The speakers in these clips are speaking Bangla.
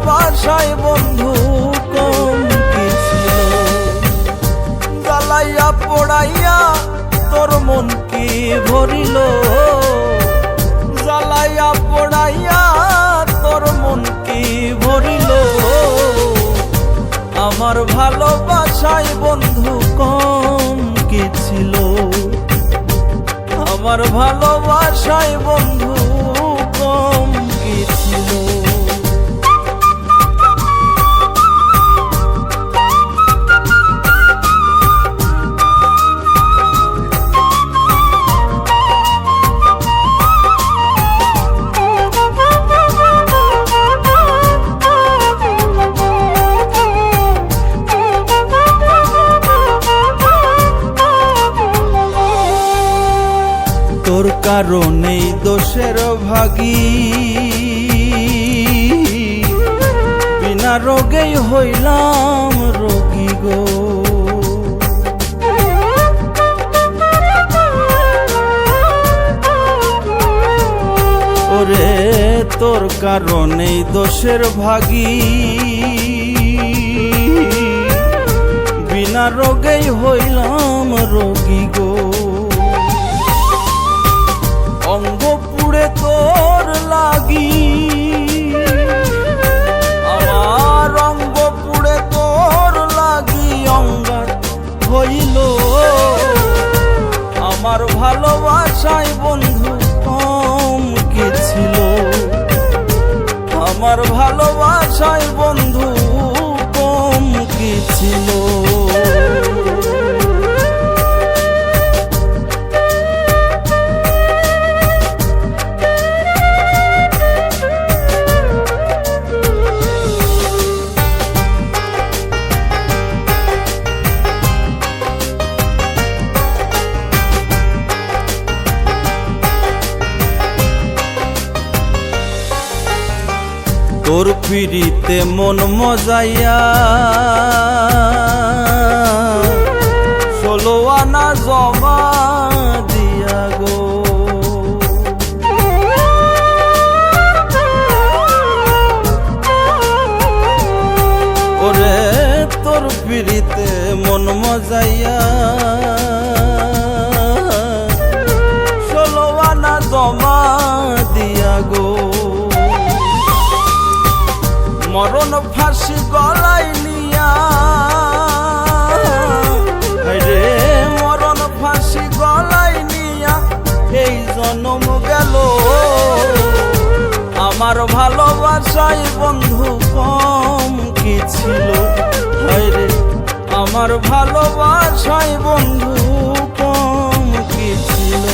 ভালোবাসায় বন্ধু কম কি ছিল। জ্বালাইয়া পোড়াইয়া তোর মন কি ভরিল, জ্বালাইয়া পোড়াইয়া তোর মন কি ভরিল। আমার ভালোবাসায় বন্ধু কম কি ছিল, আমার ভালোবাসায় বন্ধু কম কি ছিল। তোর কারণেই দোষের ভাগী, বিনা রোগেই হইলাম রোগী গো। ওরে তোর কারণেই দোষের ভাগী, বিনা রোগেই হইলাম রোগী গো। অঙ্গ পুড়ে তোর লাগি, আমার অঙ্গ পুড়ে তোর লাগি অঙ্গার হইল। আমার ভালোবাসায় বন্ধু কম কি ছিল, আমার ভালোবাসায় বন্ধু কম কি ছিল। তোর পিড়িতে মন মজাইয়া 16 আনা জমা দিয়া গো। ওরে তোর পিড়িতে মন মজাইয়া 16 আনা জমা দিয়া গো। মরণ ফাঁসি গলায় নিয়া রে, মরণ ফাঁসি গলায় নিয়া এই জনম গেল। আমার ভালোবাসায় বন্ধু কম কি ছিল, রে আমার ভালোবাসায় বন্ধু কম কি ছিল।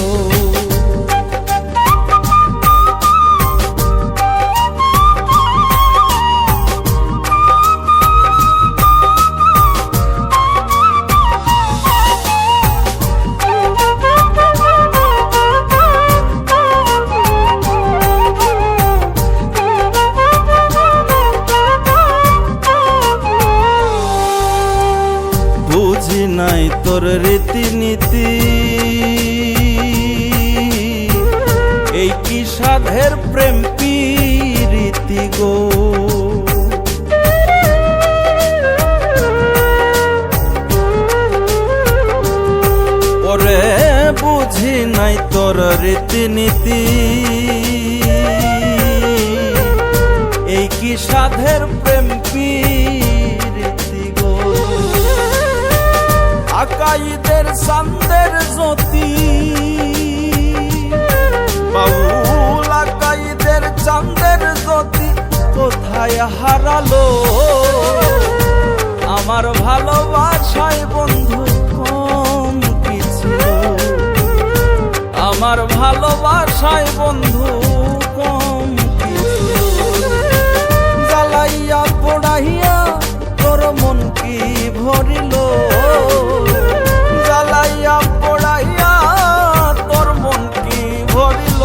বুঝি নাই তোর রীতিনীতি, এই কি সাধের প্রেম প্রীতি গো। ওরে বুঝি নাই তোর রীতিনীতি, এই কি সাধের প্রেম প্রীতি গো। আকাইদের চাঁদের জ্যোতি, বাউল আকাইদের চাঁদের জ্যোতি কোথায় হারালো। আমার ভালোবাসায় বন্ধু কম কি ছিল, আমার ভালোবাসায় বন্ধু কম কি ছিল। জ্বালাইয়া পোড়াইয়া তোর মন কি ভরিল, জ্বালাইয়া পোড়াইয়া তোর মন কি ভরিল।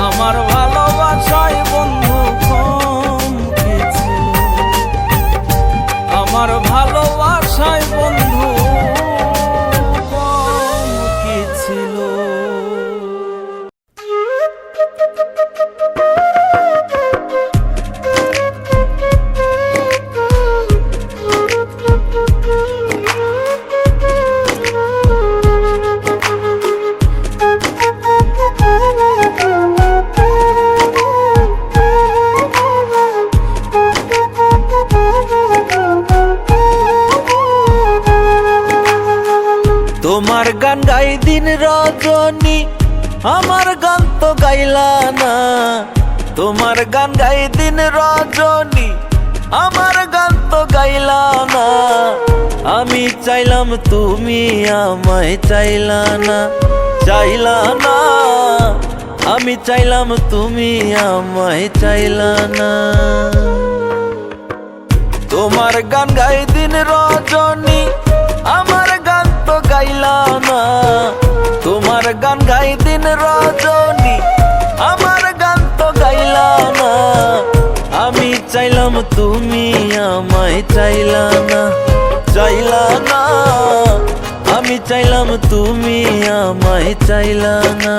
আমার ভালোবাসায় বন্ধু কম কি ছিল, আমার ভালোবাসায় বন্ধু কম কি ছিল। দিন রজনী আমার গান তো গাইলা না। তোমার গান গাই দিন রজনী আমার গান তো গাইলা না। আমি চাইলাম তুমি আমায় চাইলা না, চাইলা না। আমি চাইলাম তুমি আমায় চাইলা না। তোমার গান গাই দিন রজনী আমার গান তো গাইলা না। তোমার গান গাই দিন রজনী আমার গান তো গাইলা না। আমি চাইলাম তুমি আমায় চাইলা না, চাইলা না। আমি চাইলাম তুমি আমায় চাইলা না।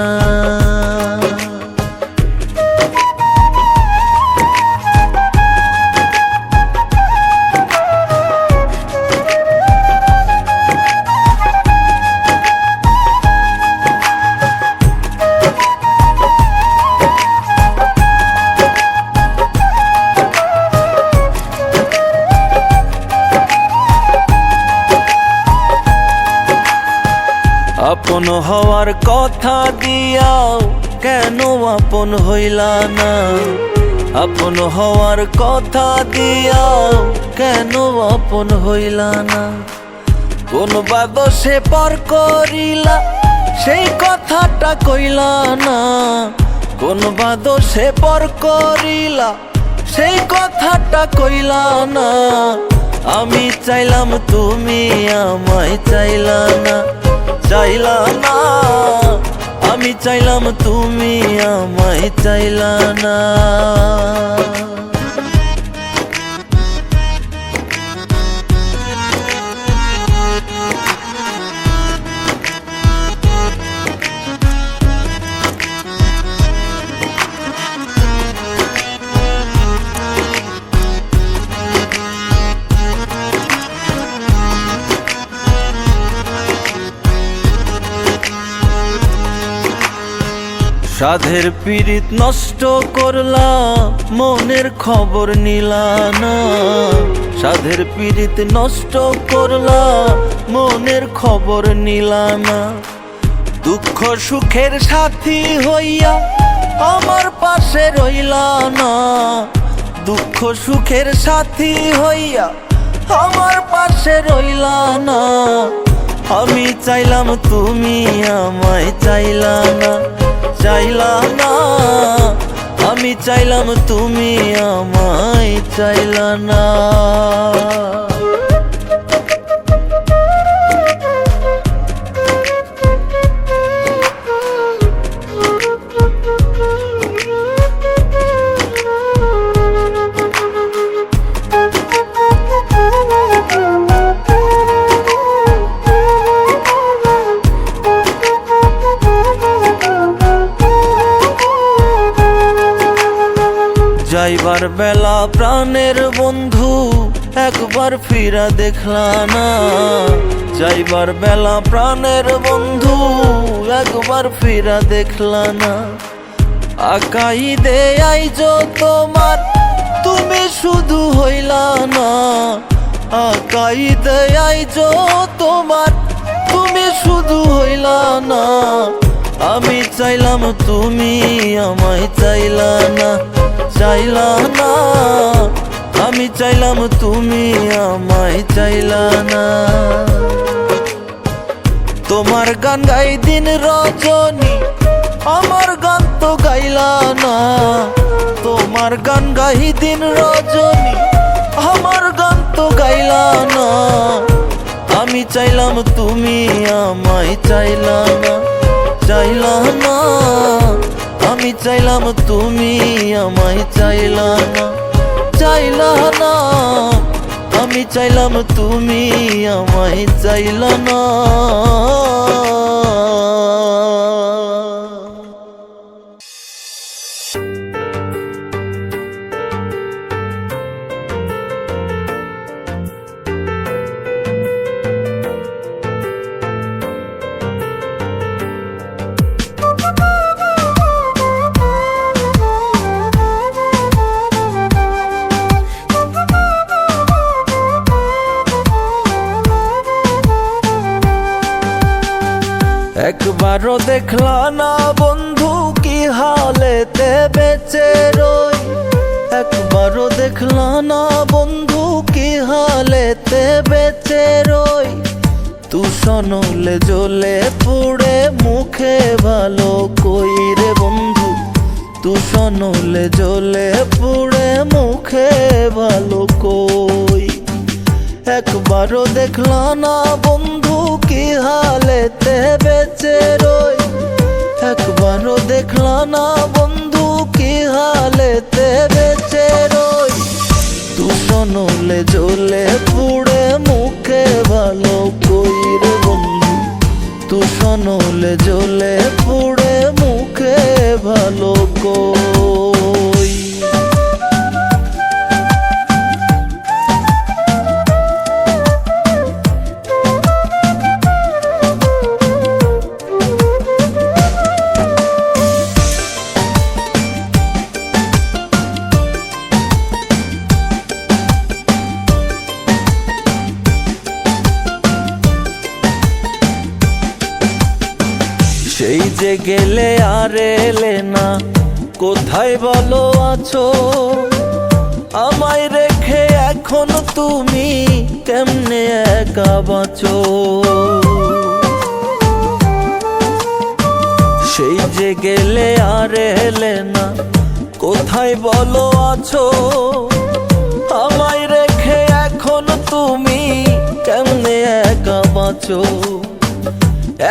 আপন হওয়ার কথা দিয়াও কেন আপন হইলা না। আপন হওয়ার কথা দিয়াও কেন আপন হইলা না। কোন বাদশে পর করিলা সেই কথাটা কইলা না। কোন বাদশে পর করিলা সেই কথাটা কইলা না। আমি চাইলাম তুমি আমায় চাইলা না, চাইলা না। আমি চাইলাম তুমি আমায় চাইলা না। সাধের পীড়িত নষ্ট করলা মনের খবর নিলা না। সাধের পীড়িত নষ্ট করলা মনের খবর নিলা না। দুঃখ সুখের সাথী হইয়া আমার পাশে রইলা না। দুঃখ সুখের সাথী হইয়া আমার পাশে রইলা না। আমি চাইলাম তুমি আমায় চাইলা না, চাইলা না। আমি চাইলাম তুমি আমায় চাইলা না। যাইবার বেলা প্রাণের বন্ধু একবার ফিরা দেখলা না। যাইবার বেলা প্রাণের বন্ধু একবার ফিরা দেখলা না। আকাই দে আইজ তোমার তুমি শুধু হইলা না। আকাই দে আইজ তোমার তুমি শুধু হইলা না। আমি চাইলাম তুমি আমায় চাইলা না, চাইলা না। আমি চাইলাম তুমি আমায় চাইলা না। তোমার গান গাই দিন রজনী আমার গান তো গাইলা না। তোমার গান গাই দিন রজনী আমার গান তো গাইলা না। আমি চাইলাম তুমি আমায় চাইলা না, চাইলা না। আমি চাইলাম তুমি আমায় চাইলা না, চাইলা না। আমি চাইলাম তুমি আমায় চাইলা না। একবারও দেখলা না বন্ধু কি হালেতে বেঁচে রই, একবারও দেখলা না বন্ধু কি হালেতে বেঁচে রই। তুষনলে জ্বলে পুড়ে মুখে ভালো কই রে বন্ধু, তুষনলে জ্বলে পুড়ে মুখে ভালো কই। একবারও দেখলা না বন্ধু কি হালেতে বেঁচে রই, একবারও দেখলা না বন্ধু কি হালেতে বেঁচে রই। তুষনলে জ্বলে পুড়ে মুখে ভালো কই রে বন্ধু, তুষনলে জ্বলে পুড়ে মুখে ভালো কই। সেই যে গেলে আর এলে না, কোথায় বলো আছো? আমায় রেখে এখন তুমি কেমনে একা বাঁচো? সেই যে গেলে আর এলে না, কোথায় বলো আছো? আমায় রেখে এখন তুমি কেমনে একা বাঁচো?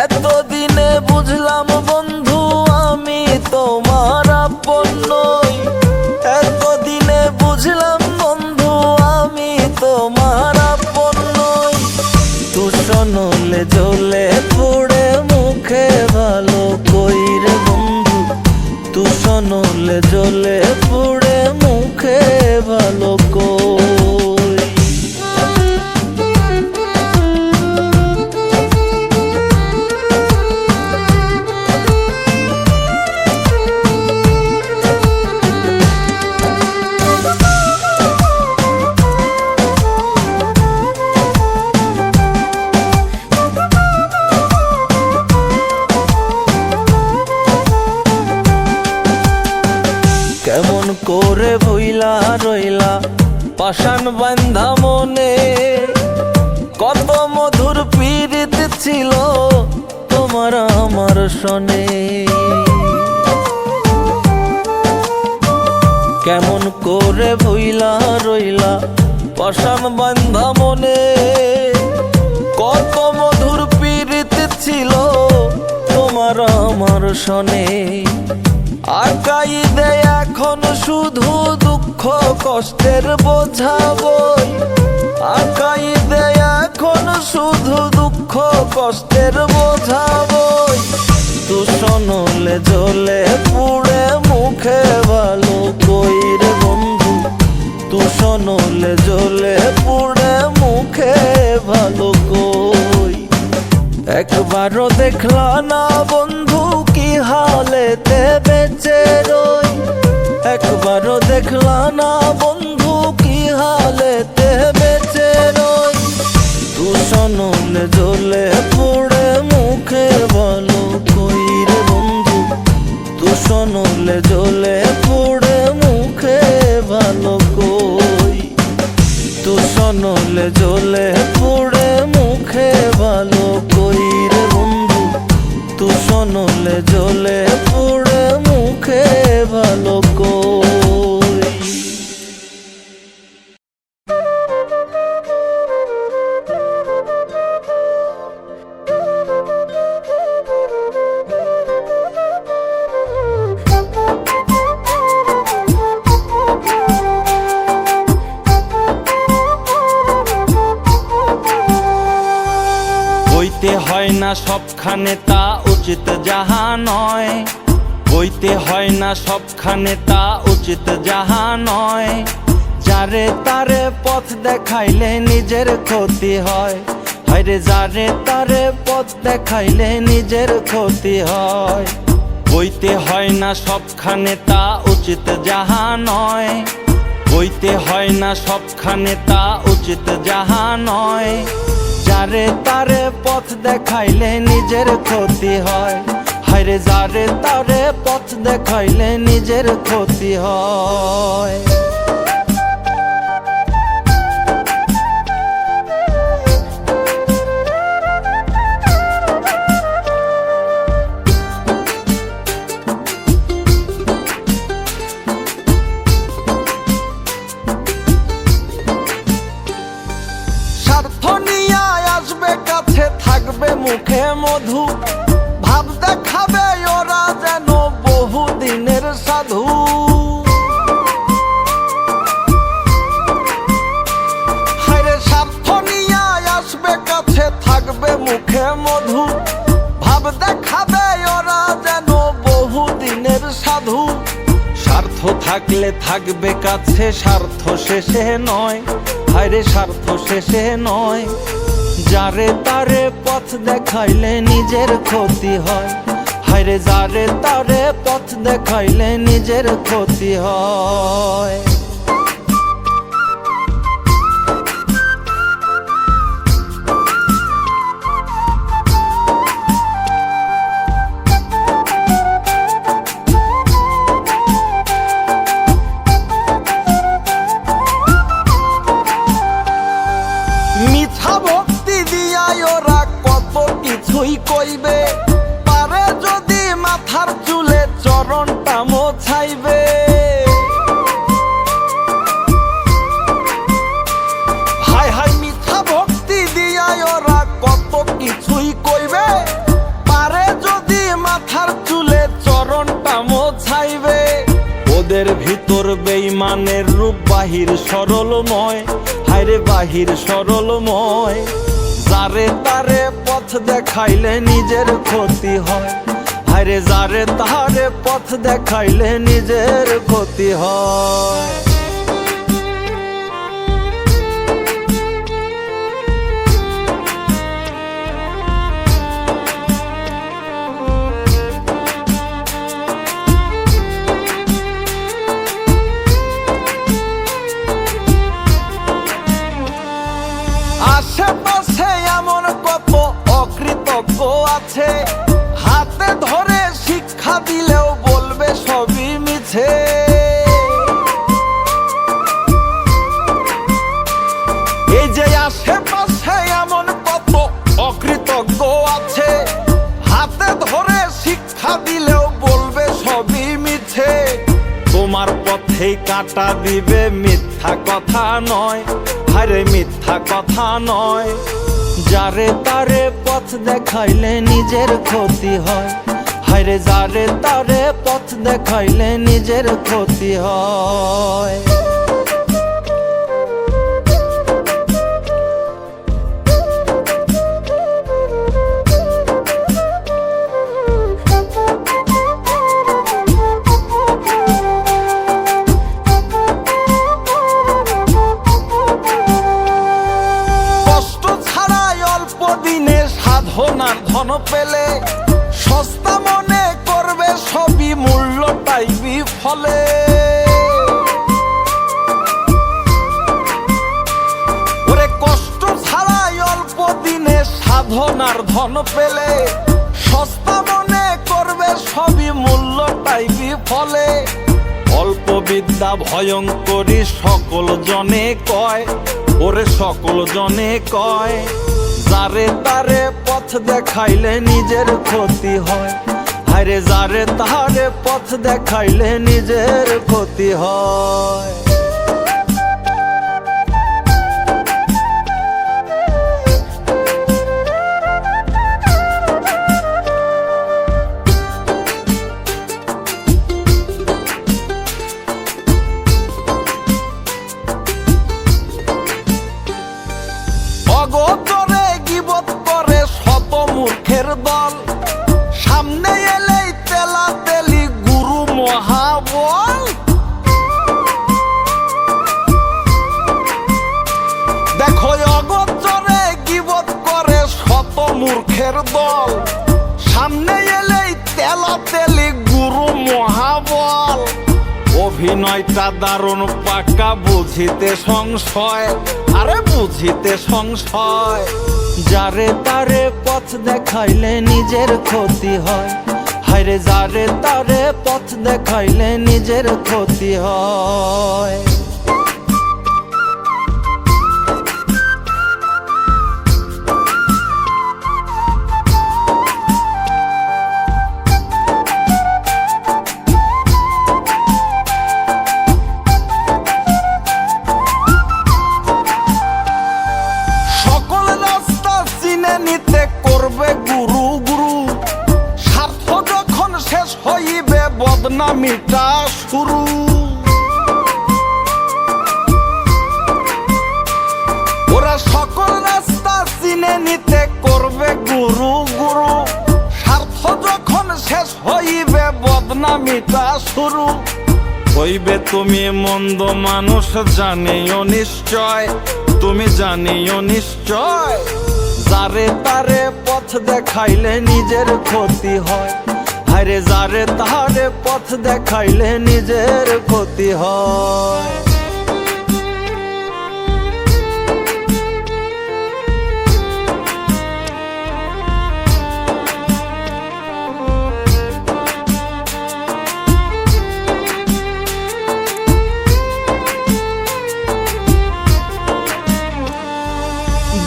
এতদিনে বুঝলাম বন্ধু আমি তোমার আপন নই, এতদিনে বুঝলাম বন্ধু আমি তোমার আপন নই। তুষনলে জ্বলে পুড়ে মুখে ভালো কই রে বন্ধু, তুষনলে জ্বলে পুড়ে মুখে ভালো কই। কেমন করে ভুইলা রইলা পাষাণ বান্ধা মনে, কত মধুর পীড়িত ছিল তোমার আমার সনে। কেমন করে ভুইলা রইলা পাষাণ বান্ধা মনে, কত মধুর পীড়িত ছিল তোমার আমার সনে। আকাই দে এখন শুধু দুঃখ কষ্টের বোঝা বই, আকাই দে এখন শুধু দুঃখ কষ্টের বোঝা বই। তুষনলে জ্বলে পুড়ে মুখে ভালো কই রে বন্ধু, তুষনলে জ্বলে পুড়ে মুখে ভালো কই। একবারও দেখলা না বন্ধু কি হালেতে বেঁচে রই, একবারও দেখলা না বন্ধু কি হালেতে বেঁচে রই। তুষনলে জ্বলে পুড়ে মুখে ভালো কই রে বন্ধু, তুষনলে জ্বলে পুড়ে মুখে ভালো কই। তুষনলে জ্বলে পুড়ে মুখে ভালো কই রে বন্ধু, তুষনলে জ্বলে পুড়ে মুখে ভালো কই। বইতে হয় না সবখানে তা উচিত যাহা নয়, বইতে হয় না সবখানে তা উচিত যাহা নয়। যারে তারে পথ দেখাইলে নিজের ক্ষতি হয়, হায়রে যারে তারে পথ দেখাইলে নিজের ক্ষতি হয়। বইতে হয় না সবখানে তা উচিত যাহা নয়, বইতে হয় না সবখানে তা উচিত যাহা নয়। যারে তারে পথ দেখাইলে নিজের ক্ষতি হয়, হায়রে যারে তারে পথ দেখাইলে নিজের ক্ষতি হয়। স্বার্থ নিয়ে আসবে কাছে, থাকবে মুখে মধু, ভাব দেখাবে ওরা যেন বহুদিনের সাধু। হায়রে স্বার্থ নিয়ে আসবে কাছে, থাকবে মুখে মধু, ভাব দেখাবে ওরা যেন বহুদিনের সাধু। স্বার্থ থাকলে থাকবে কাছে, স্বার্থ শেষে নয়, হায়রে স্বার্থ শেষে নয়। যারে তারে পথ দেখাইলে নিজের ক্ষতি হয়, হায়রে যারে তারে পথ দেখাইলে নিজের ক্ষতি হয়। মিথ্যা ভক্তি দিয়াই ওরা কত কিছুই কইবে, পারে যদি মাথার চুলে চরণটা মোছাইবে। হায় হায় মিথ্যা ভক্তি দিয়াই ওরা কত কিছুই কইবে, পারে যদি মাথার চুলে চরণটা মোছাইবে। ওদের ভিতর বেঈমানের রূপ, বাহির সরলময়, হায়রে বাহির সরলময়। যারে তারে পথ দেখাইলে নিজের ক্ষতি হয়, হায়রে যারে তারে পথ দেখাইলে নিজের ক্ষতি হয়। আশেপাশে এমন কত অকৃতজ্ঞ আছে, হাতে ধরে শিক্ষা দিলেও বলবে সবই মিছে। এই যে আশেপাশে এমন কত অকৃতজ্ঞ আছে, হাতে ধরে শিক্ষা দিলেও বলবে সবই মিছে। তোমার পথেই কাটা দিবে, মিথ্যা কথা নয়, হায়রে মিথ্যা কথা নয়। যারে তারে পথ দেখাইলে নিজের ক্ষতি হয়, হায়রে যারে তারে পথ দেখাইলে নিজের ক্ষতি হয়। সাধনার ধন পেলে সস্তা মনে করবে সবই, মূল্যটাই বিফলে। ওরে কষ্ট ছাড়াই অল্প দিনে সাধনার ধন পেলে, সস্তা মনে করবে সবই, মূল্যটাই বিফলে। অল্প বিদ্যা ভয়ঙ্করী সকল জনে কয়, ওরে সকল জনে কয়। যারে তারে পথ দেখাইলে নিজের ক্ষতি হয়, হায়রে যারে তারে পথ দেখাইলে নিজের ক্ষতি হয়। অগোচরে গীবত করে শত মূর্খের দল, সামনে এলেই তেলা তেলি গুরু মহাবল। দেখো অগোচরে গীবত করে শত মূর্খের দল, সামনে এলেই তেলা তেলি গুরু মহাবল। অভিনয়টা দারুণ পাকা, বুঝিতে সংশয়, আরে বুঝিতে সংশয়। যারে তারে পথ দেখাইলে নিজের ক্ষতি হয়, হায়রে যারে তারে পথ দেখাইলে নিজের ক্ষতি হয়। নিতে করবে গুরু গুরু, স্বার্থ যখন শেষ হইবে বদনামিটা শুরু। ওরা সকল রাস্তা চিনে নিতে করবে গুরু গুরু, স্বার্থ যখন শেষ হইবে বদনামিটা শুরু। হইবে তুমি মন্দ মানুষ জানিও নিশ্চয়, তুমি জানিও নিশ্চয়। যারে তারে পথ দেখাইলে নিজের ক্ষতি হয়, হায়রে যারে তারে পথ দেখাইলে নিজের ক্ষতি হয়।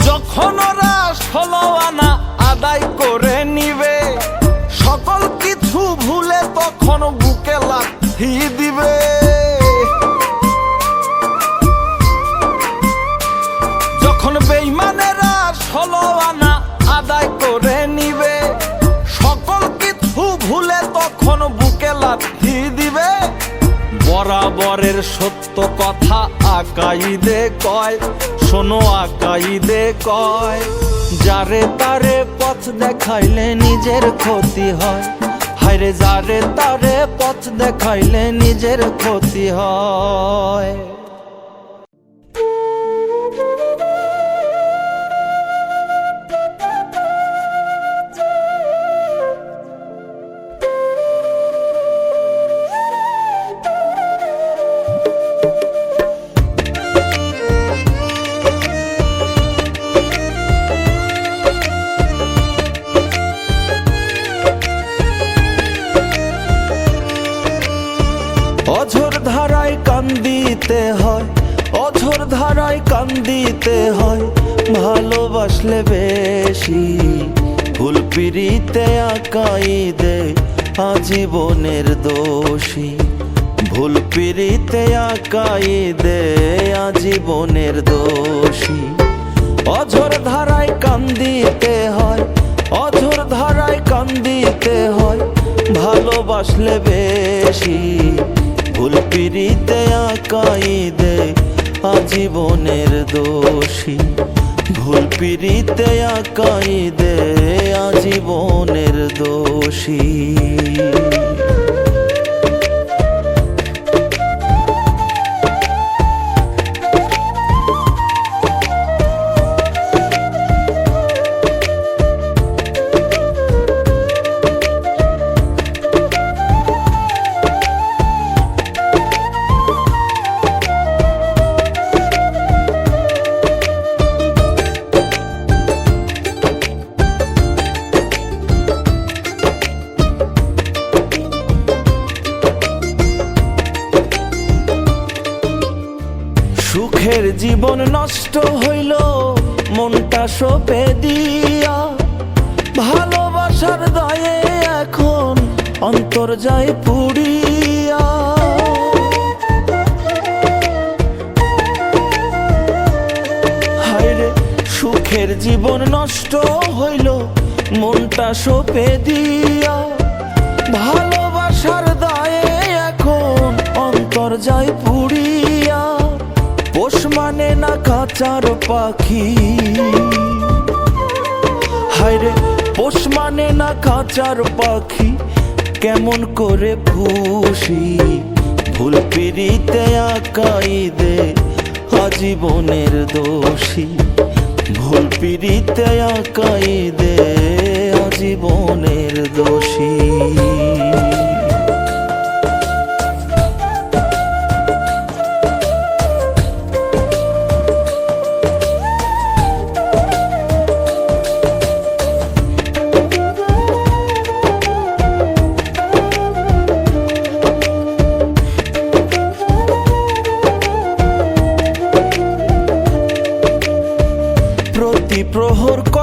যখন ওরা 16 আনা আদায় করে নিবে, সকল কিছু ভুলে তখন বুকে লাথি দিবে। যখন বেঈমানেরা 16 আনা আদায় করে নিবে, সকল কিছু ভুলে তখন বুকে লাথি দিবে। বরাবরের সত্য কথা আকাইদে কয়, শোনো আকাইদে কয়। যারে তারে পথ দেখাইলে নিজের ক্ষতি হয়, হায়রে যারে তারে পথ দেখাইলে নিজের ক্ষতি হয়। অঝোর ধারায় কান্দিতে হয়, অঝোর ধারায় কান্দিতে হয়, ভালোবাসলে বেশি। ভুল পিরিতে আকাইদে আজীবনের দোষী, ভুল পিরিতে আকাইদে আজীবনের দোষী। অঝোর ধারায় কান্দিতে হয়, অঝোর ধারায় কান্দিতে হয়, ভালোবাসলে বেশি। ভুল পিরিতে আকাইদে আজীবনের দোষী, ভুল পিরিতে আকাইদে আজীবনের দোষী। সুখের জীবন নষ্ট হইল মনটা সঁপে দিয়া, ভালোবাসার দায়ে এখন অন্তর যায় পুড়িয়া। হায়রে সুখের জীবন নষ্ট হইল মনটা সঁপে দিয়া, ভালোবাসার দায়ে এখন অন্তর যায় পুড়িয়া। পোষ মানে না কাঁচার পাখি, হায়রে পোষ মানে না কাঁচার পাখি, কেমন করে খুশি। ভুল পিরিতে আকাইদে আজীবনের দোষী, ভুল পিরিতে আকাইদে আজীবনের দোষী।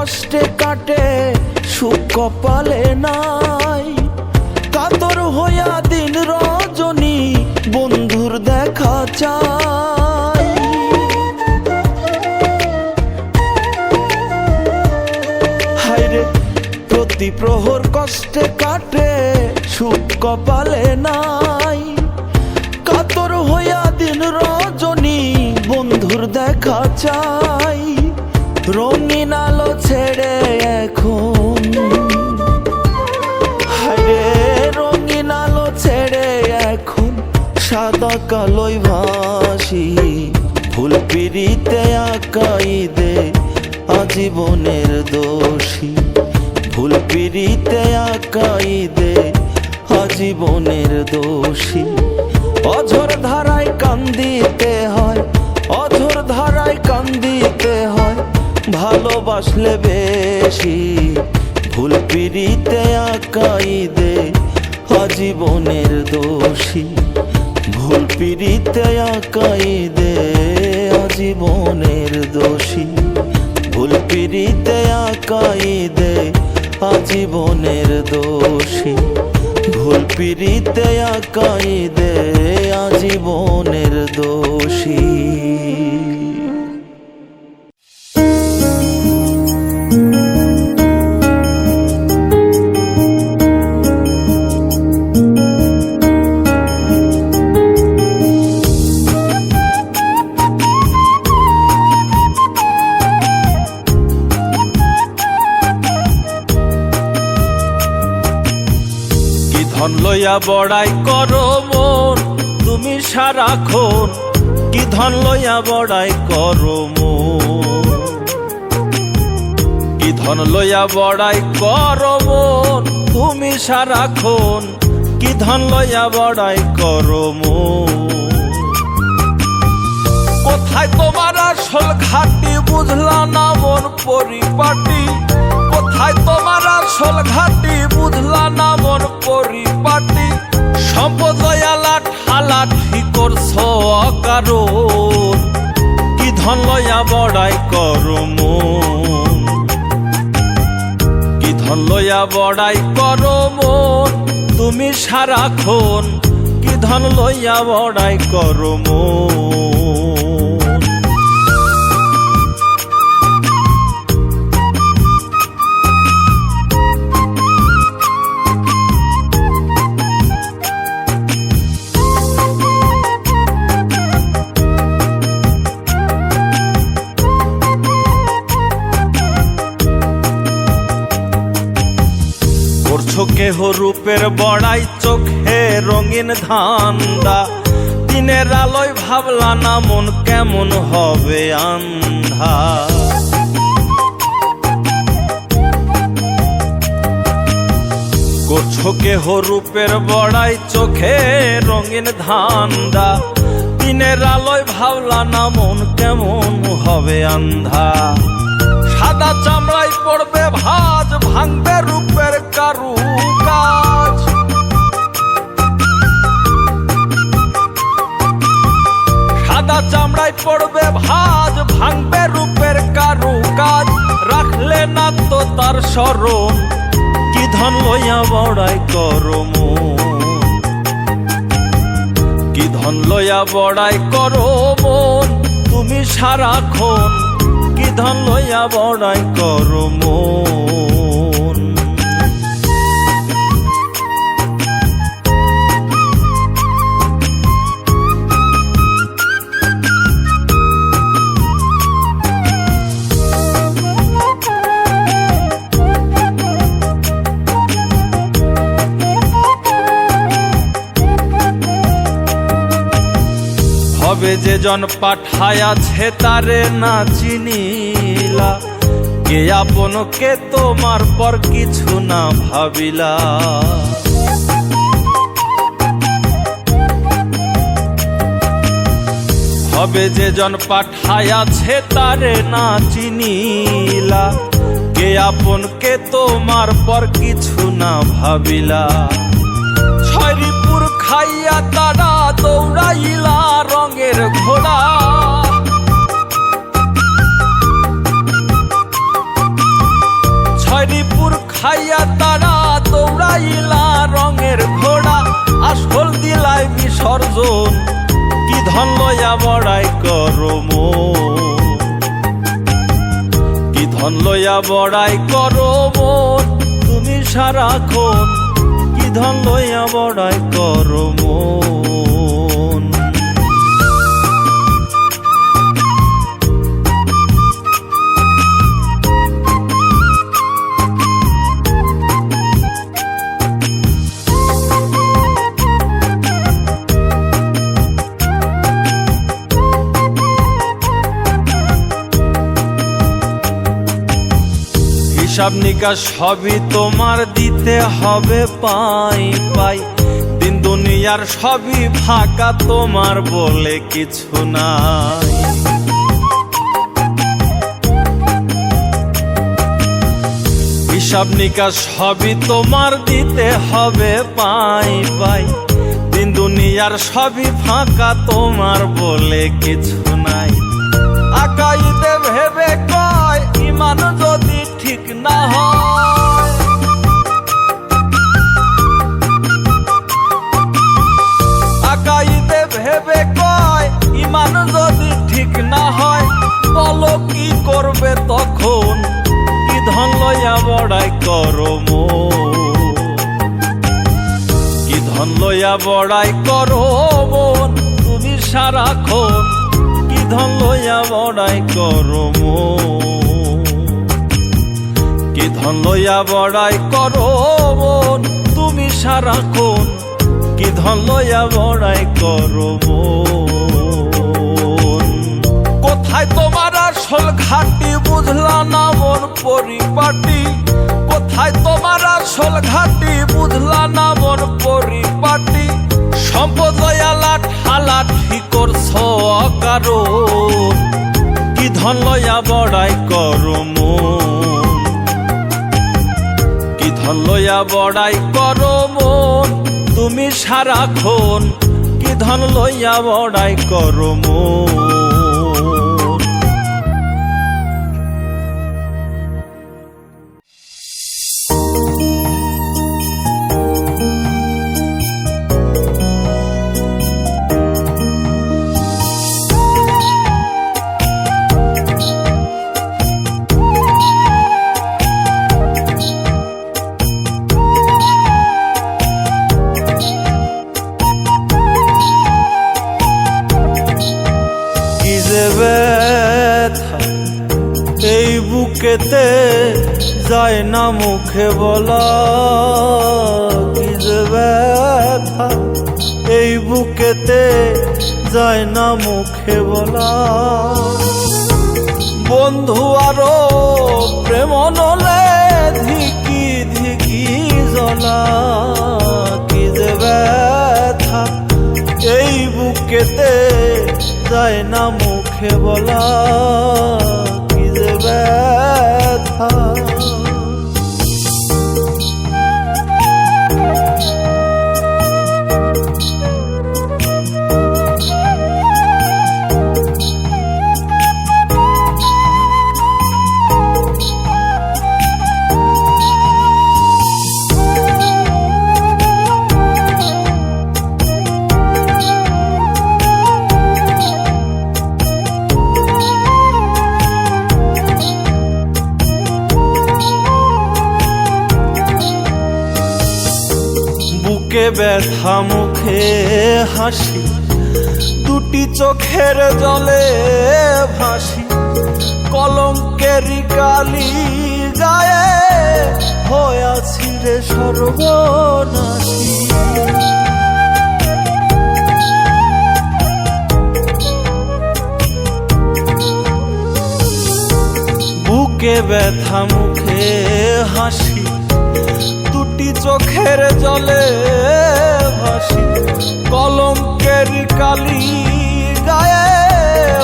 কষ্টে কাটে সুখ কপালে নাই, কাতর হইয়া দিন রজনী বন্ধুর দেখা চাই। হায়রে প্রতি প্রহর কষ্টে কাটে সুখ কপালে নাই, কাতর হইয়া দিন রজনী বন্ধুর দেখা চাই। রঙিন আলো ছেড়ে এখন, হায়রে রঙিন আলো ছেড়ে এখন সাদা কালোই ভাসি। ফুল পিড়িতে আঁকাই দে আজীবনের দোষী, ফুল পিড়িতে আঁকাই দে আজীবনের দোষী। অঝোর ধারায় কান্দিতে হয়, অঝোর ধারায় কান্দিতে হয় ভালোবাসলে বেশি। ভুল পিড়িতে আঁকাই দে আজীবনের দোষী, ভুল পিড়িতে আঁকাই দে আজীবনের দোষী, ভুল পিড়িতে আঁকাই দে আজীবনের দোষী, ভুল পিড়িতে আঁকাই দে আজীবনের দোষী। ধন লইয়া বড়াই করো মন তুমি সারাক্ষণ, কি ধন লইয়া বড়াই করো মন, কি ধন লইয়া বড়াই করো মন তুমি সারাক্ষণ, কি ধন লইয়া বড়াই করো মন। কোথায় তোমার আসল ঘাটি বুঝলা না মন পরিপাটি, কোথায় তোমার আসল ঘাটি বুঝলা না মন পরিপাটি। সম্পদ লয়ালা ঠালা ঠিক করছো অকারণ, কি ধন লয়া বড়াই করো মন, কি ধন লয়া বড়াই করো মন তুমি সারাক্ষণ, কি ধন লইয়া বড়াই করো মন। করছো কেহ রূপের বড়াই চোখে রঙিন ধান্দা, দিনের আলোয় ভাবলা না মন কেমন হবে আন্ধা। করছো কেহ রূপের বড়াই চোখে রঙিন ধান্দা, দিনের আলোয় ভাবলা না মন কেমন হবে আন্ধা। সাদা চামড়ায় পড়বে ভাঁজ ভাঙবে রূপের কারুকাজ, সাদা চামড়ায় পড়বে ভাঁজ ভাঙবে রূপের কারুকাজ। রাখলে না তো তার স্মরণ, কি ধন লইয়া বড়াই করো মন, কি ধন লইয়া বড়াই করো মন তুমি সারাক্ষণ, কি ধন লইয়া বড়াই করো মন। হবে যে জন পাঠায়াছে তারে না চিনিলা, কে আপন কে তোমার পর কিছু না ভাবিলা। হবে যে জন পাঠায়াছে তারে না চিনিলা, কে আপন কে তোমার পর কিছু না ভাবিলা। ছয়রিপুর খাইয়া তারা দৌড়াইলা রঙের ঘোড়া, লইয়া বড়াই করো মন তুমি সারাক্ষণ, কি ধন লইয়া বড়াই করো মন। হিসাব নিকাশ সবই তোমার দিতে হবে পাই পাই, দিন দুনিয়ার সবই ফাঁকা তোমার বলে কিছু নাই। হিসাব নিকাশ সবই তোমার দিতে হবে পাই পাই, দিন দুনিয়ার সবই ফাঁকা তোমার বলে কিছু নাই। আকাইতে ভেবে কয় ইমান যদি ঠিক না হয়, আকাইতে ভেবে কয় ইমান যদি ঠিক না হয়, বলো কি করবে তখন, কি ধন লইয়া বড়াই করো মন, কি ধন লইয়া বড়াই করো মন তুমি সারাক্ষণ, কি ধন লইয়া বড়াই করো মন, কি ধন লইয়া বড়াই করো মন তুমি সারাক্ষণ, কি ধন লইয়া বড়াই করো মন। কোথায় তোমার আসল ঘাটি বুঝলা না মন পরিপাটি, কোথায় তোমার আসল ঘাটি বুঝলা না মন পরিপাটি, সম্পদ লইয়া লাঠালাঠি করছ অকারণ, কি ধন লইয়া বড়াই করো মন, কি ধন লইয়া বড়াই করো মন তুমি সারাক্ষণ, কি ধন লইয়া বড়াই করো মন। এই বুকেতে যায় না মুখে বলা, কি যে ব্যথা এই বুকেতে যায় না মুখে বলা, বন্ধু আরো প্রেম নলে ধিকি ধিকি জ্বলা, কি যে ব্যথা এই বুকেতে যায় না মুখে বলা, কি যে ব্যথা। বুকে ব্যথা মুখে হাসি, দুটি চোখের জলে ভাসি, কলঙ্কের কালি গায়ে হয়াছি রে সর্বনাশী। বুকে ব্যথা মুখে হাসি, দুটি চোখের জলে ভাসি, কলঙ্কের কালি গায়ে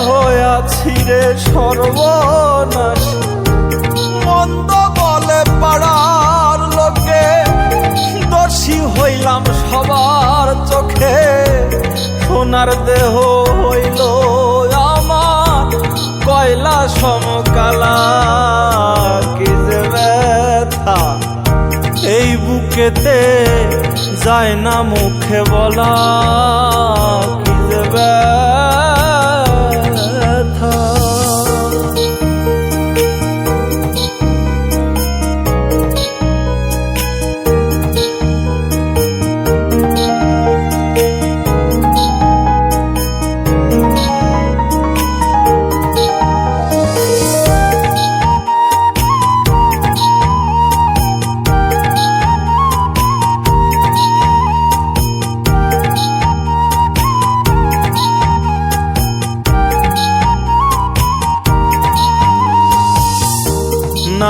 হয়াছি রে সর্বনাশী। মন্দ বলে পাড়ার লোকে দোষী হইলাম সবার চোখে, সোনার দেহ হইল আমার কয়লা সমকালা, কি যে ব্যথা এই বুকেতে যায় না মুখে বলা, কি যে ব্যথা।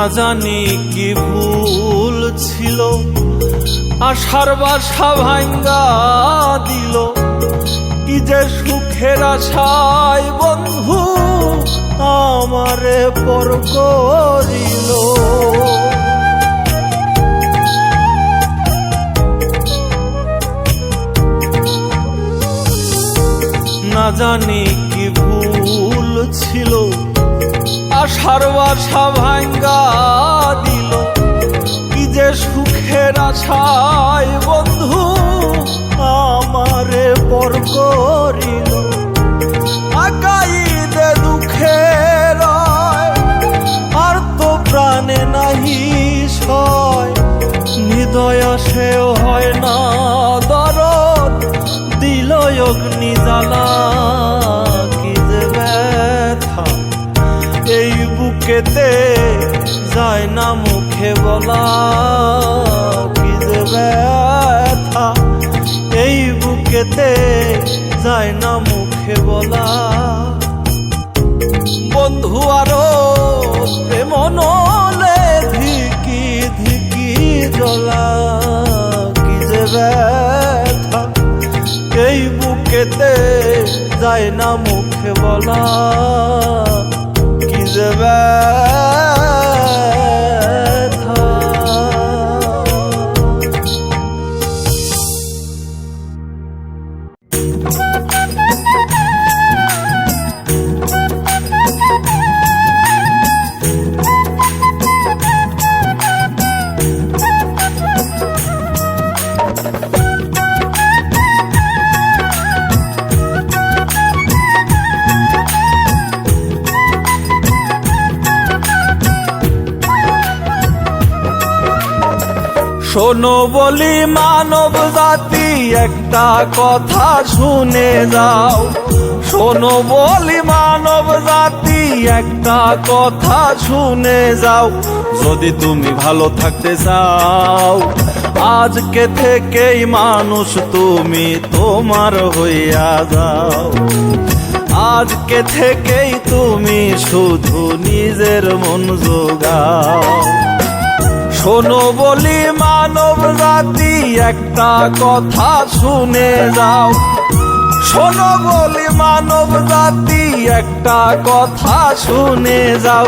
না জানি কি ভুল ছিল, আশার বাসা ভাঙ্গা দিল। কি যে সুখের আশায় বন্ধু আমারে পর করিল। না জানি কি ভুল ছিল, আশার বাসা ভাঙ্গা দিল। কি যে সুখের আশায় বন্ধু আমারে পর করিল। আগাইতে দুঃখের আর তো প্রাণে নাহি সয়, হৃদয় সেও হয় না দরদ, দিল অগ্নি জ্বালা। কি যে ব্যথা এই বুকেতে যায় না মুখে বলা। কি যে ব্যথা এই বুকেতে যায় না মুখে বলা। বন্ধু আরো প্রেম নলে ধিকি ধিকি জ্বলা। কি যে ব্যথা এই বুকেতে যায় না মুখে বলা। কি যে ব্যথা। শোনো বলি মানব জাতি একটা কথা শুনে যাও। শোনো বলি মানব জাতি একটা কথা শুনে যাও। যদি তুমি ভালো থাকতে চাও, আজকে থেকেই মানুষ তুমি তোমার হইয়া যাও। আজকে থেকেই তুমি শুধু নিজের মন জোগাও। শোনো বলি মানব জাতি একটা কথা শুনে যাও। শোনো বলি মানব জাতি একটা কথা শুনে যাও।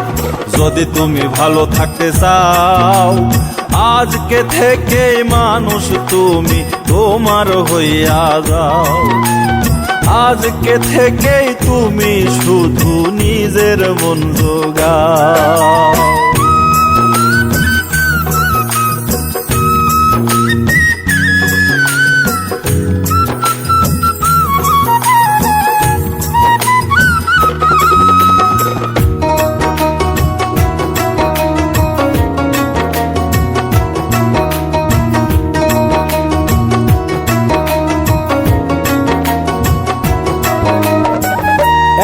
যদি তুমি ভালো থাকতে চাও, আজকে থেকে মানুষ তুমি তোমার হইয়া যাও। আজকে থেকেই তুমি শুধু নিজের মন জোগাও।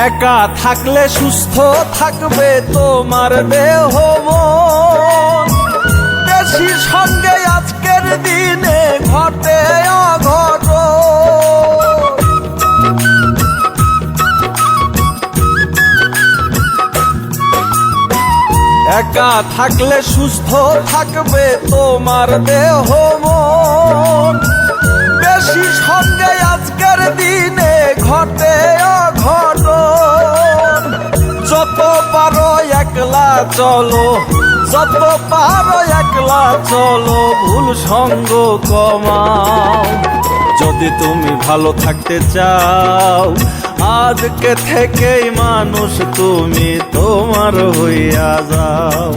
একা থাকলে সুস্থ থাকবে তোমার দেহ মন। বেশি সঙ্গে আজকের দিনে ঘটে অঘটন। একা থাকলে সুস্থ থাকবে তোমার দেহ মন। বেশি সঙ্গে আজকের দিনে ঘটে অঘটন। যত পারো একলা চলো, যত পারো একলা চলো, ভুল সঙ্গ কমাও। যদি তুমি ভালো থাকতে চাও, আজকে থেকেই মানুষ তুমি তোমার হইয়া যাও।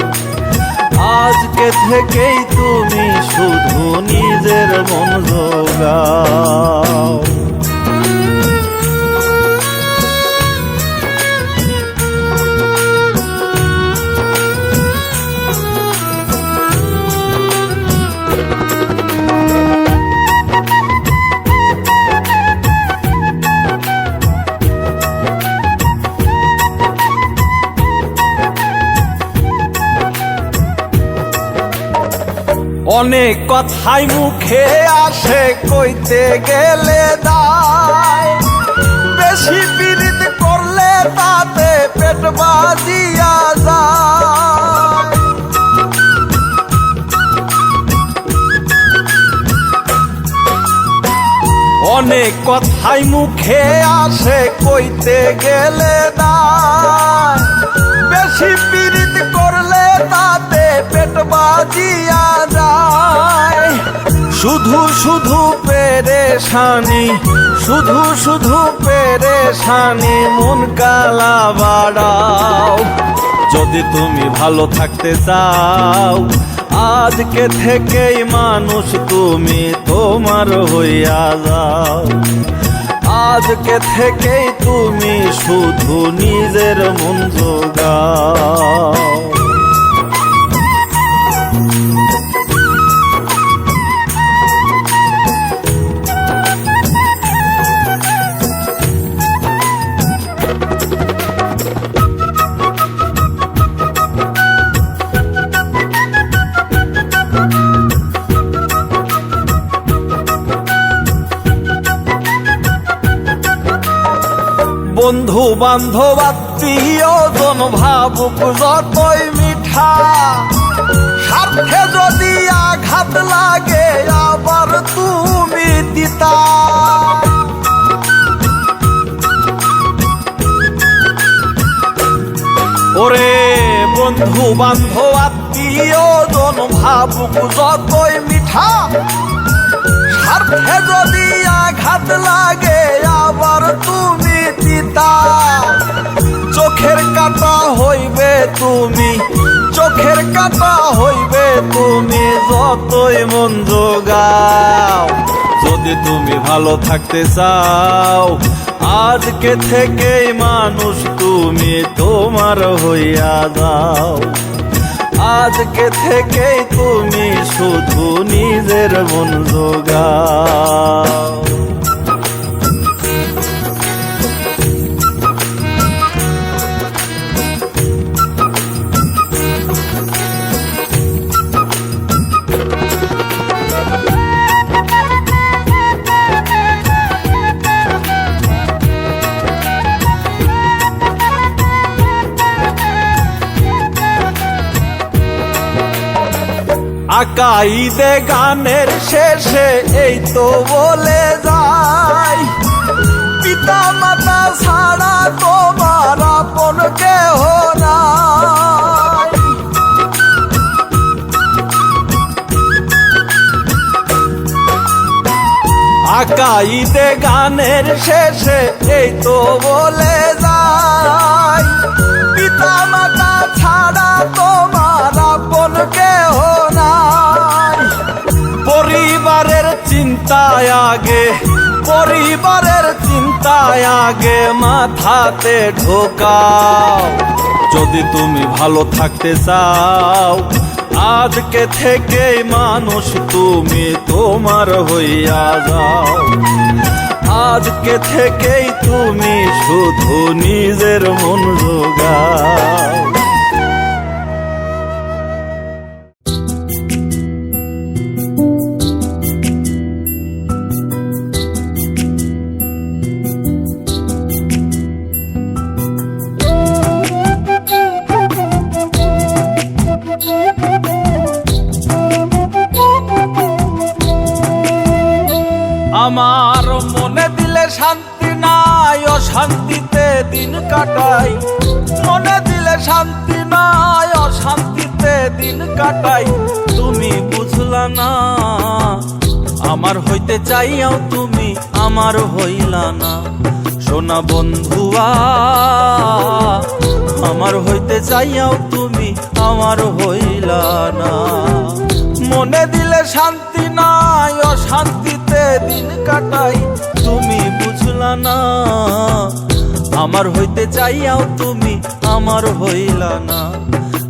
আজকে থেকেই তুমি শুধু নিজের মন জোগাও। অনেক কথাই মুখে আসে, কইতে গেলে দায়। বেশি পীড়িত করলে তাতে পেট বাজিয়া যায়। অনেক কথাই মুখে আসে কইতে গেলে না, বেশি পীড়িত করলে তাতে পেট বাজিয়া যায়। শুধু শুধু পেরেশানি, শুধু শুধু পেরেশানি, মন কালা বাড়াও। যদি তুমি ভালো থাকতে চাও, আজকে থেকেই মানুষ তুমি তোমার হইয়া যাও। আজকে থেকেই তুমি শুধু নিজের মন জোগাও। বন্ধু বান্ধব আত্মীয়জন ভাবুক যতই মিঠা, স্বার্থে যদি আঘাত লাগে আবার তুমি দিতা। ওরে বন্ধু বান্ধব আত্মীয়জন ভাবুক যতই মিঠা, স্বার্থে যদি আঘাত লাগে আবার তুমি দিতা। চোখের কাটা হইবে তুমি, চোখের কাটা হইবে তুমি যতই মন জোগাও। যদি তুমি ভালো থাকতে চাও, আজকে থেকেই মানুষ তুমি তোমার হইয়া যাও। আজকে থেকেই তুমি শুধু নিজের মন জোগাও। আকাইদে গানের শেষে এই তো বলে যায়, পিতা মাতা ছাড়া তোমার আপন কেহ নাই। আকাইদে গানের শেষে এই তো বলে যায়, পিতা মাতা ছাড়া তোমার আপন কেহ নাই। পরিবারের চিন্তায় আগে, পরিবারের চিন্তায় আগে মাথাতে ঢোকাও। যদি তুমি ভালো থাকতে চাও, আজকে থেকেই মানুষ তুমি তোমার হইয়া যাও। আজকে থেকেই তুমি শুধু নিজের মন জোগাও। আমার মনে দিলে শান্তি নাই, অশান্তিতে দিন কাটাই। মনে দিলে শান্তি নাই, অশান্তিতে দিন কাটাই। তুমি বুঝলা না, আমার হইতে চাইয়াও তুমি আমার হইলা না। সোনা বন্ধুয়া, আমার হইতে চাইয়াও তুমি আমার হইলা না। মনে দিলে শান্তি নাই, অশান্তিতে দিন কাটাই। তুমি বুঝলা না, আমার হইতে চাইয়াও তুমি আমার হইলা না।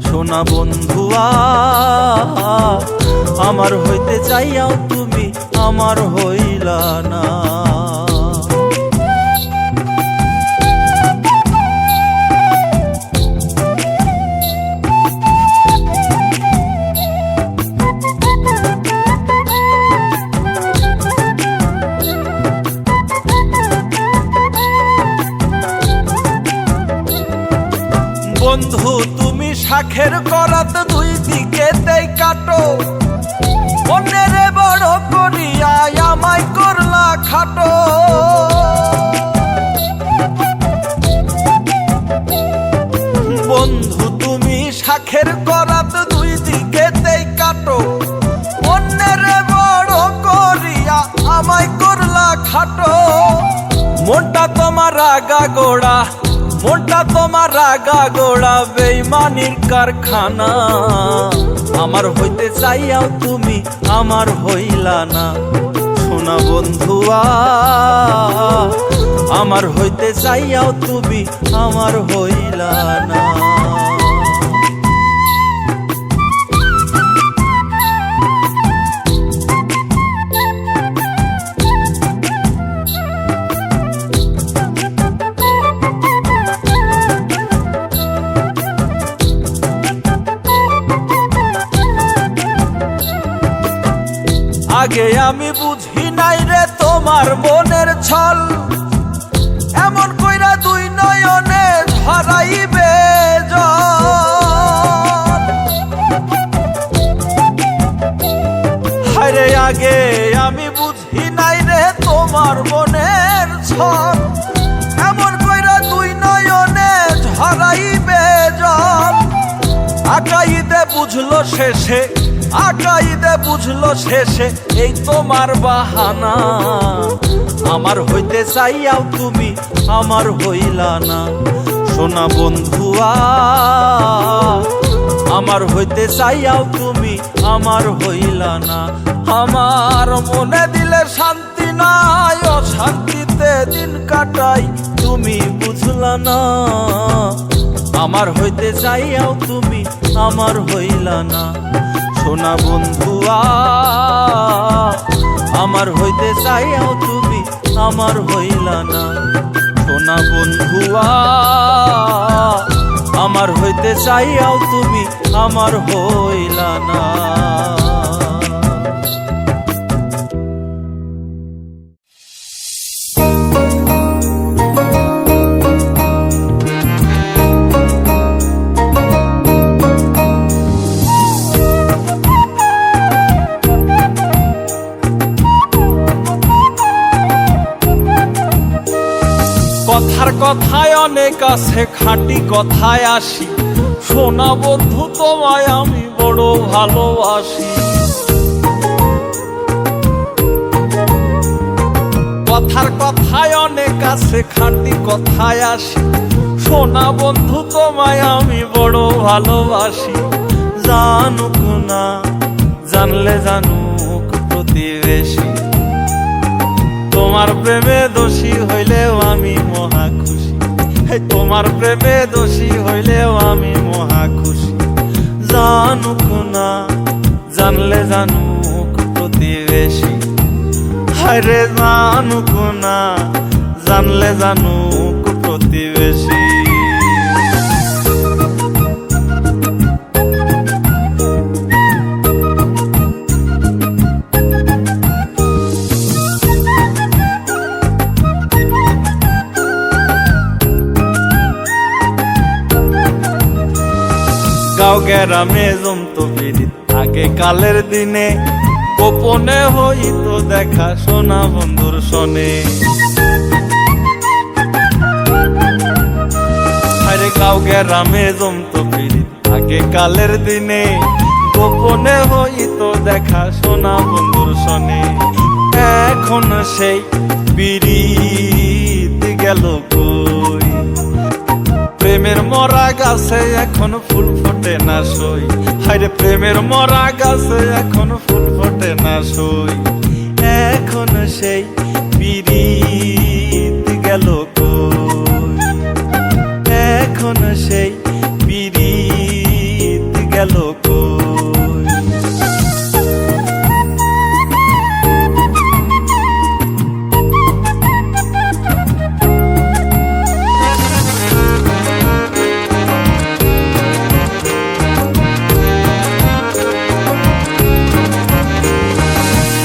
সোনা বন্ধুয়া, আমার হইতে চাইয়াও তুমি আমার হইলা না। বন্ধু তুমি শাখের করাত দুই দিকেতেই কাটো, অন্যের বড় করিয়া আমায় করলা খাটো। বন্ধু তুমি শাখের করাত দুই দিকেতেই কাটো, অন্যের বড় করিয়া আমায় করলা খাটো। মনটা তোমার আগা গোড়া, মনটা তোমার আগা গোড়া বেইমানির কারখানা। আমার হইতে চাইয়াও তুমি আমার হইলা না, শোনা বন্ধুয়া আমার হইতে চাইয়াও তুমি আমার হইলা না। আগে আমি বুঝি নাই রে তোমার মনের ছল, এমন কইরা দুই নয়নে ঝরাইবে জল। হায়রে আগে আমি বুঝি নাই রে তোমার মনের ছল, এমন কইরা দুই নয়নে ঝরাইবে জল। আকাইদে বুঝলো শেষে, আকাইদে বুঝলো শেষে এই তোমার বাহানা। আমার হইতে চাইয়াও তুমি আমার হইলা না, শোনা বন্ধুয়া আমার হইতে চাইয়াও তুমি আমার হইলা না। আমার মনে দিলে শান্তি নাই, অশান্তিতে দিন কাটাই তুমি বুঝলা না। আমার হইতে চাইয়াও তুমি আমার হইলা না, শোনা বন্ধুয়া আমার হইতে চাইয়াও তুমি আমার হইলা না। শোনা বন্ধুয়া আমার হইতে চাইয়াও তুমি আমার হইলা না। কথার কথায় অনেক আছে, খাঁটি কথায় আসি, শোনা বন্ধু তোমায় আমি বড় ভালোবাসি। কথার কথায় অনেক আছে, খাঁটি কথায় আসি, শোনা বন্ধু তোমায় আমি বড় ভালোবাসি। জানুক না জানলে জানুক প্রতিবেশী, তোমার প্রেমে দোষী হইলেও আমি মহা খুশি। তোমার প্রেমে দোষী হইলেও আমি মহা খুশি। জানুক না জানলে জানুক প্রতিবেশী, হায়রে জানুক না জানলে জানুক প্রতিবেশী। গাঁও গ্রামে জমতো পিরিত আগে কালের দিনে, গোপনে হইতো দেখা শোনা বন্ধুর শোনে। আরে গাঁও গ্রামে জমতো পিরিত আগে কালের দিনে, গোপনে হইতো দেখা শোনা বন্ধুর শোনে। এখন সেই পিরিত গেল কই, প্রেমের মরা গাছে এখন ফুল ফোটে না সই। হায়রে প্রেমের মরা গাছে এখন ফুল ফোটে না সই। এখন সেই পিরিত গেল কই, এখন সেই পিরিত গেল কই।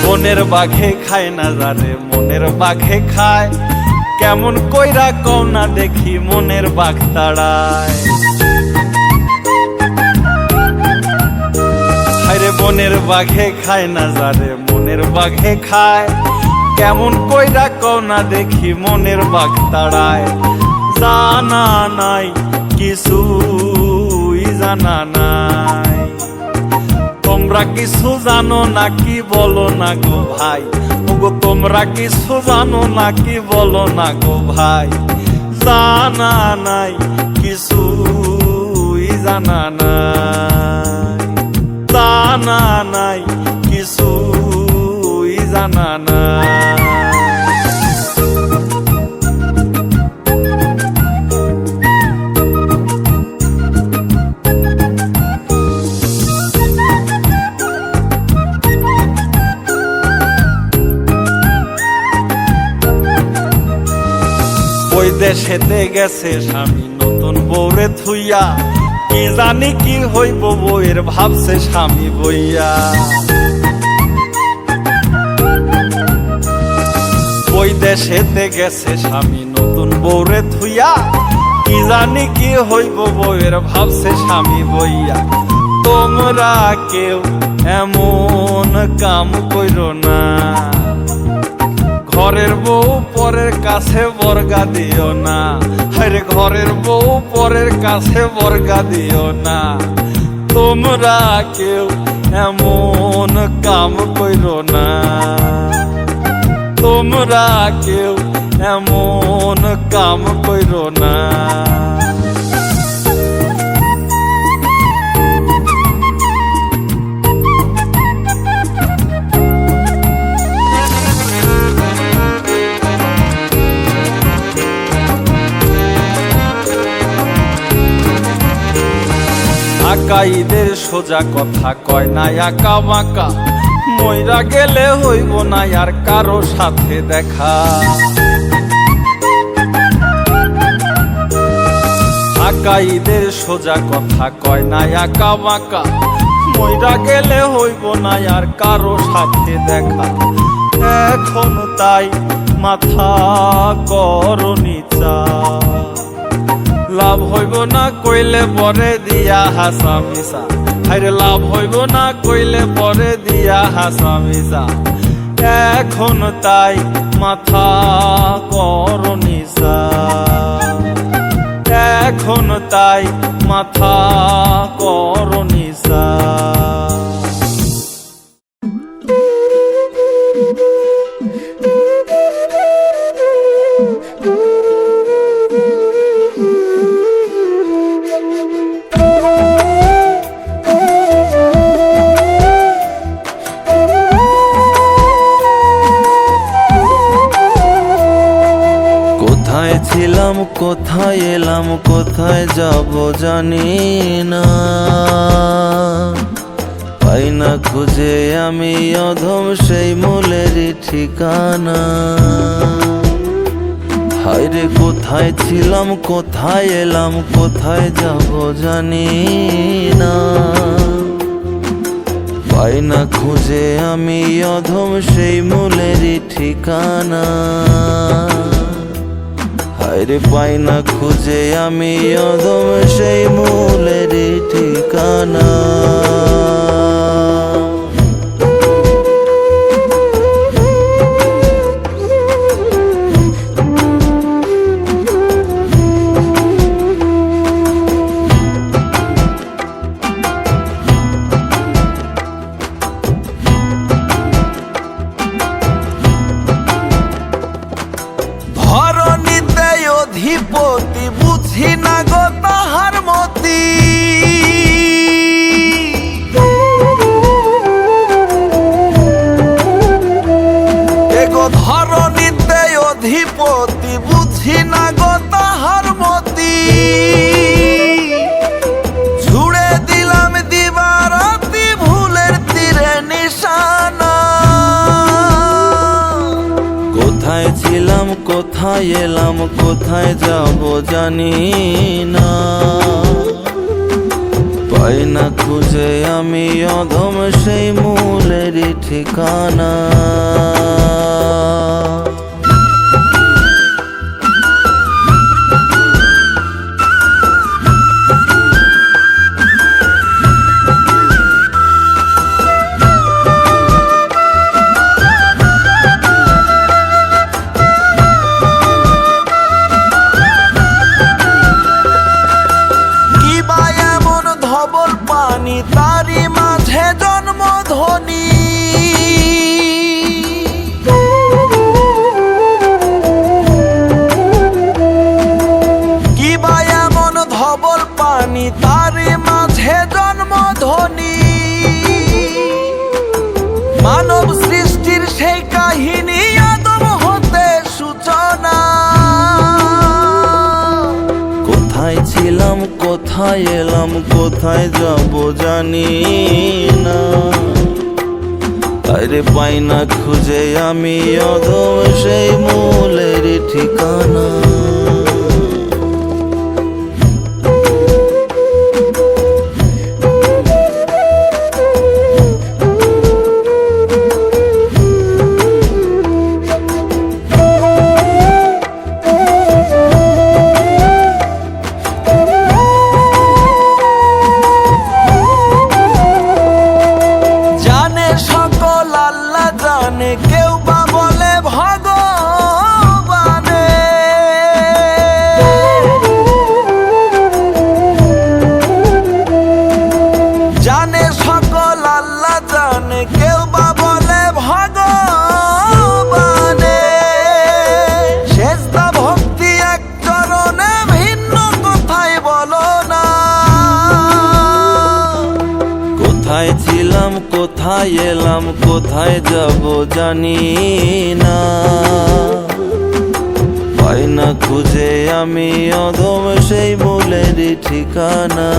মনের বাঘে খায় না যারে মনের বাঘে খায়, কেমন কইরা কও না দেখি মনের বাঘ তাড়ায়। হায়রে বনের বাঘে খায় না যারে মনের বাঘে খায়, কেমন কইরা কওনা দেখি মনের বাঘ তাড়ায়। জানা নাই কিছুই জানা নাই, তোমরা কিছু জানো নাকি বলো না গো ভাই, ওগো তোমরা কিছু জানো নাকি বলো না গো ভাই। জানা নাই কিছুই জানা নাই, জানা নাই কিছুই জানা নাই। ওই দেশেতে গেছে স্বামী নতুন বউরে থুইয়া, কি জানি কি হইব বউয়ের ভাবছে স্বামী বইয়া। ওই দেশেতে গেছে স্বামী নতুন বউরে থুইয়া, কি জানি কি হইব বউয়ের ভাবছে স্বামী বইয়া। তোমরা কেউ এমন কাম কইরো না, ঘরের বউ পরের কাছে বর্গা দিও না, আরে ঘরের বউ পরের কাছে বর্গা দিও না। তোমরা কেউ এমন কাম কইরো না, তোমরা কেউ এমন কাম কইরো না। আকাইদের সোজা কথা কয় না আঁকা বাঁকা, মইরা গেলে হইব না আর কারো সাথে দেখা। আকাইদের সোজা কথা কয় না আঁকা বাঁকা, মইরা গেলে হইব না আর কারো সাথে দেখা। এখন তাই মাথা করো নিচা, লাভ হইব না কইলে পরে দিয়া হাসা মিশা, আরে লাভ হইব না কইলে পরে দিয়া হাসা মিশা। এখন তাই মাথা করো নিচা, এখন তাই মাথা করো নিচা। ছিলাম কোথায় এলাম কোথায় যাব জানি না, পাই না খুঁজে আমি অধম সেই মূলেরই ঠিকানা। হায়রে কোথায় ছিলাম কোথায় এলাম কোথায় যাব জানি না, পাই না খুঁজে আমি অধম সেই মূলেরই ঠিকানা। হায়রে পাই না খুঁজে আমি অধম সেই মূলেরই ঠিকানা। অধিপতি বুঝি না গো তাহার মতি, এগো ধরণীতে অধিপতি বুঝি না গো তাহার মতি। ছুড়ে দিলাম দিবারাতি ভুলের তীরে নিশানা, কোথায় ছিলাম কোথায় এলাম কোথায় যাব জানি না, পাই না খুঁজে আমি অধম সেই মূলেরই ঠিকানা। মাঝে জন্মধ্বনি। কি বা এমন ধবল পানি তারই মাঝে জন্মধ্বনি। মানব সৃষ্টির সেই কাহিনী আদম হতে সূচনা। কোথায় ছিলাম কোথায় এলাম কোথায় যাব জানি না। আরে পাই না খুঁজে আমি অধম সেই মূলের ঠিকানা। কেউ বা বলে ভগবানে, জানে সকল আল্লাহ জানে, কেউ বা বলে ভগবানে। সেজদা ভক্তি এক চরণে ভিন্ন কোথায় বলো না। কোথায় ছিলাম কোথায় এলাম কোথায় যাব জানি না। পাই না খুঁজে আমি অধম সেই মূলেরই ঠিকানা।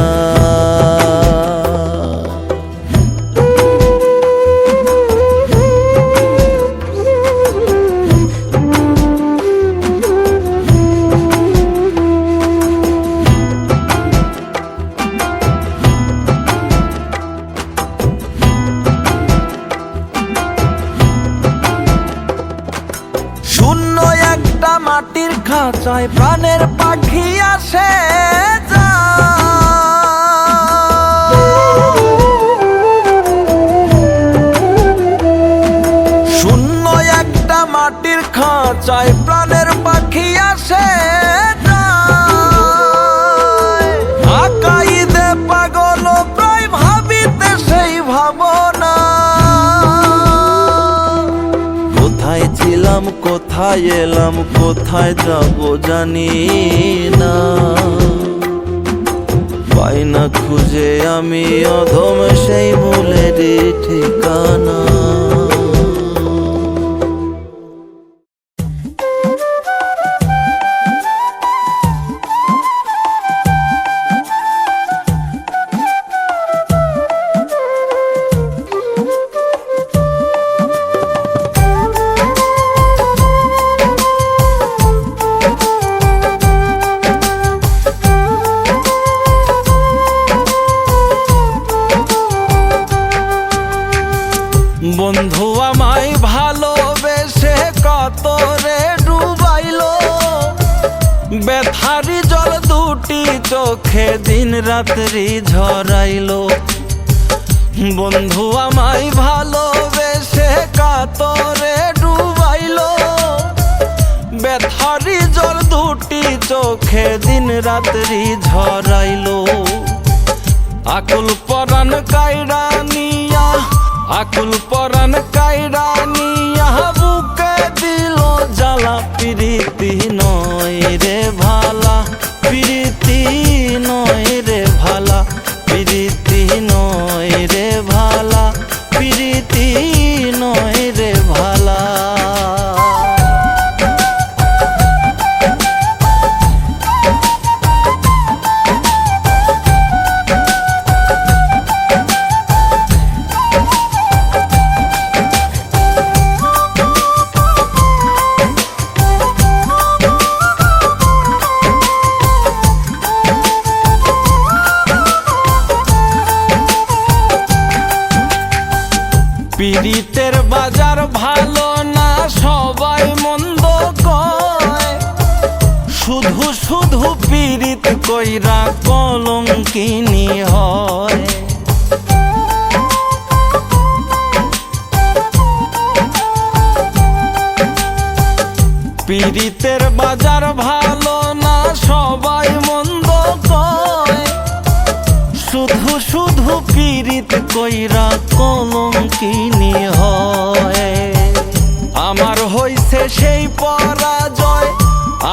শূন্য একটা মাটির খাঁচায় প্রাণের পাখি আসে যায়। শূন্য একটা মাটির খাঁচায় প্রাণের পাখি আসে যায়। আকাইদে পাগল প্রায় ভাবিতে সেই ভাবনা। কোথায় ছিলাম কোথায় এলাম কোথায় যাব জানি না। পাই না খুঁজে আমি অধম সেই মূলেরই ঠিকানা। বন্ধু আমায় ভালোবেসে কাতরে ডুবাইলো। ব্যথারি জল দুটি চোখে দিন রাত্রি ঝরাইলো। বন্ধু আমায় ভালোবেসে কাতরে ডুবাইলো। ব্যথারি জল দুটি চোখে দিন রাত্রি ঝরাইলো। আকুল পরাণ কাইরা নিয়া আকুল পরাণ কাইরা নিয়া বুকে দিল জ্বালা। প্রীতি নয় রে ভালা প্রীতি নয় রে ভালা প্রীতি নয় রে ভালা প্রীতি নয় রে ভালা। পীড়িতের বাজার ভালো না সবাই মন্দ কয়। শুধু শুধু পীড়িত কইরা কলঙ্কিনী হয়। পীড়িতের বাজার ভালো না সবাই মন্দ কয়। শুধু শুধু পীড়িত পিরিত কইরা কলঙ্কিনী হয়। আমার হইছে সেই পরাজয়,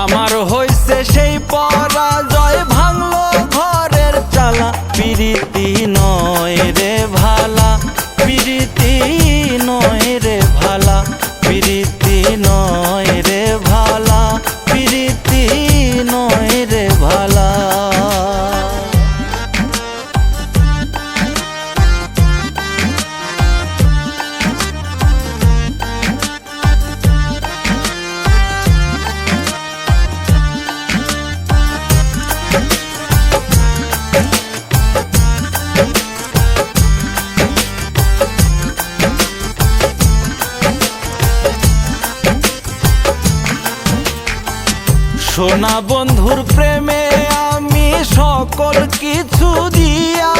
আমার হইছে সেই পরাজয়, ভাঙলো ঘরের চালা। পিরিতি নয় রে ভালা, পিরিতি নয় রে ভালা, পিরিতি নয় রে ভালা, পিরিতি নয় রে ভালা। সোনা বন্ধুর প্রেমে আমি সকল কিছু দিয়া,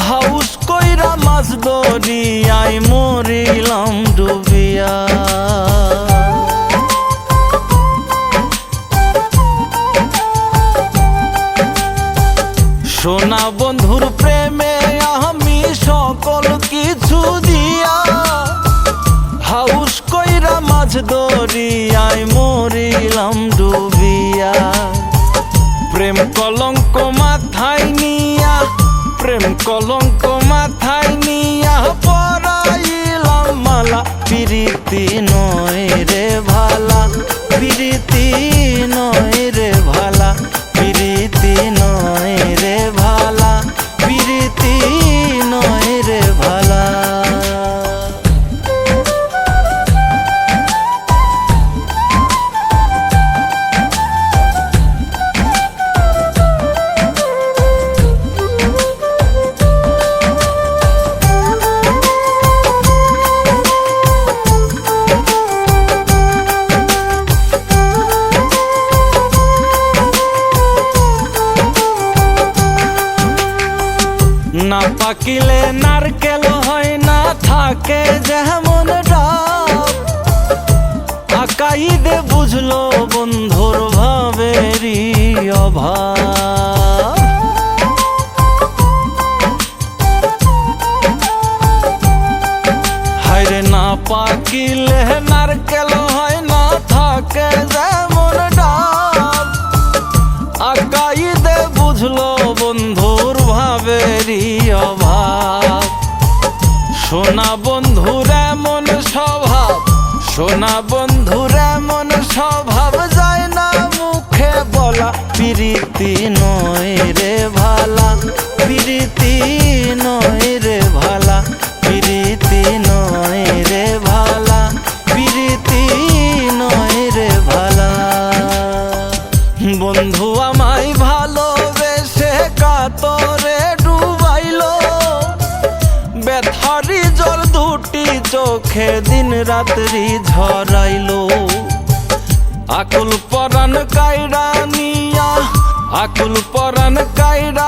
হাউস কইরা মাছ দরিয়ায় মরিলাম ডুবিয়া। সোনা বন্ধুর প্রেমে আমি সকল কিছু দিয়া, হাউস কইরা মাছ দরিয়ায় মরিলাম ডুবিয়া। প্রেম কলঙ্ক মাথায় নিয়া, প্রেম কলঙ্ক মাথায় নিয়া, পরাইলাম মালা। পিরিতি নয় রে ভালা, পিরিতি নয় রে ভালা, পিরিতি নয় রে ভালা, পিরিতি নয় রে ভালা। না পাকিলে নারকেল হয় না, থাকে যেমন ডাব। আকাইদে বুঝলো বন্ধুর ভাবেরই অভাব। হায়রে না পাকিলে নারকেল হয় না, থাকে যেমন ডাব। আকাইদে বুঝলো বন্ধুর ভাবেরই অভাব। সোনা বন্ধুর এমন স্বভাব, সোনা বন্ধুর এমন স্বভাব, যায় না মুখে বলা। পিরিতি নয় রে ভালা, পিরিতি নয় রে ভালা, পিরিতি নয় রে ভালা, পিরিতি নয় রে ভালা। বন্ধু আমায় ভালোবেসে কাতরে ডুবাইলো, ব্যথারি জল দুটি চোখে দিন রাত্রি ঝরাইলো। আকুল পরাণ কাইরা নিয়া, আকুল পরাণ কাইরা